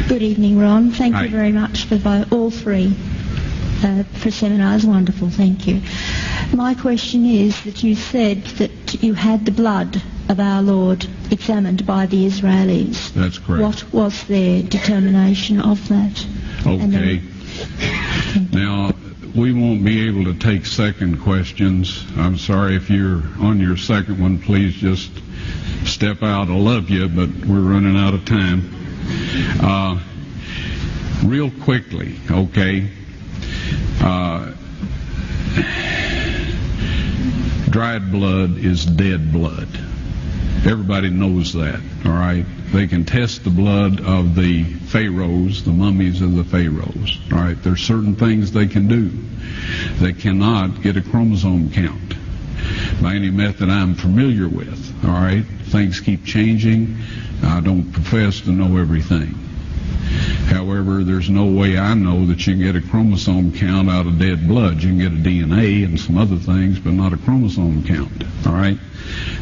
Good evening, Ron. Thank Hi. you very much for all three for seminars. Wonderful, thank you. My question is that you said that you had the blood of our Lord examined by the Israelis. That's correct. What was their determination of that? Okay. Now, we won't be able to take second questions. I'm sorry if you're on your second one, please just step out. I love you, but we're running out of time. Real quickly, okay. Dried blood is dead blood. Everybody knows that, all right? They can test the blood of the pharaohs, the mummies of the pharaohs, all right? There's certain things they can do. They cannot get a chromosome count by any method I'm familiar with, all right? Things keep changing. I don't profess to know everything. However, there's no way I know that you can get a chromosome count out of dead blood. You can get a DNA and some other things, but not a chromosome count, all right?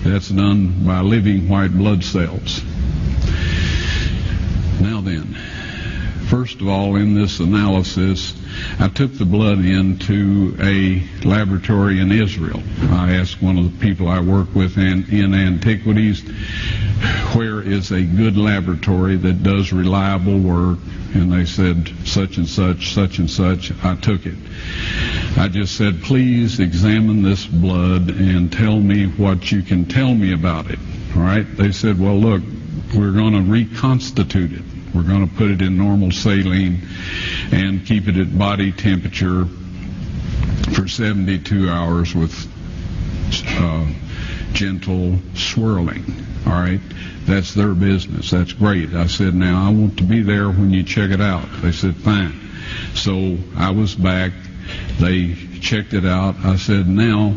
That's done by living white blood cells. Now then, first of all, in this analysis, I took the blood into a laboratory in Israel. I asked one of the people I work with in antiquities, where is a good laboratory that does reliable work? And they said, such and such, such and such. I took it. I just said, please examine this blood and tell me what you can tell me about it. All right? They said, well, look, we're going to reconstitute it. We're going to put it in normal saline and keep it at body temperature for 72 hours with gentle swirling. All right? That's their business. That's great. I said, now I want to be there when you check it out. They said, fine. So I was back. They checked it out. I said, now,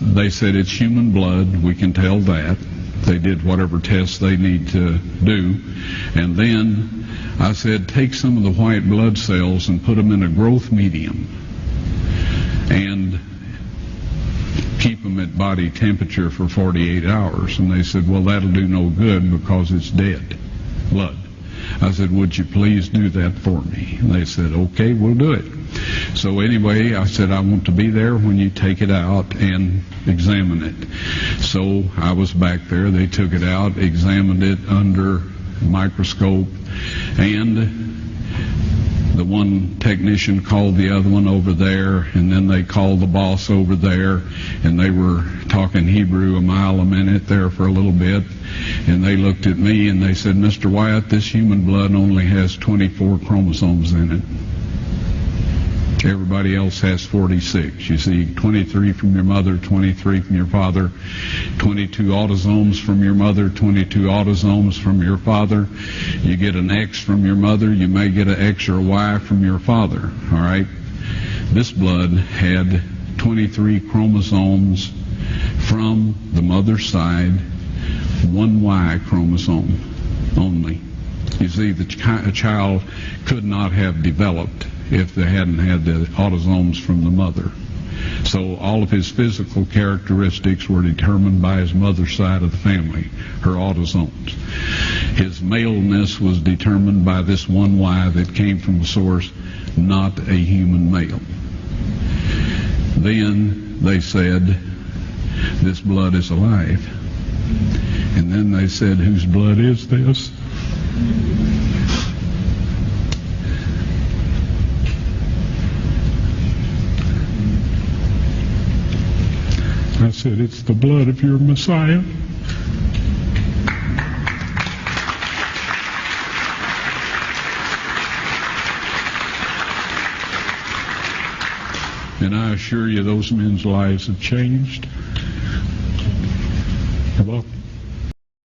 they said it's human blood. We can tell that. They did whatever tests they need to do. And then I said, take some of the white blood cells and put them in a growth medium and keep them at body temperature for 48 hours. And they said, well, that'll do no good because it's dead blood. I said, would you please do that for me? And they said, okay, we'll do it. So anyway, I said, I want to be there when you take it out and examine it. So I was back there. They took it out, examined it under a microscope, and the one technician called the other one over there, and then they called the boss over there, and they were talking Hebrew a mile a minute there for a little bit, and they looked at me and they said, Mr. Wyatt, this human blood only has 24 chromosomes in it. Everybody else has 46. You see, 23 from your mother, 23 from your father, 22 autosomes from your mother, 22 autosomes from your father. You get an X from your mother, you may get an X or a Y from your father, all right? This blood had 23 chromosomes from the mother's side, one Y chromosome only. You see, a child could not have developed if they hadn't had the autosomes from the mother. So all of his physical characteristics were determined by his mother's side of the family, her autosomes. His maleness was determined by this one Y that came from a source, not a human male. Then they said, this blood is alive. And then they said, whose blood is this? I said, it's the blood of your Messiah. And I assure you those men's lives have changed. You're welcome.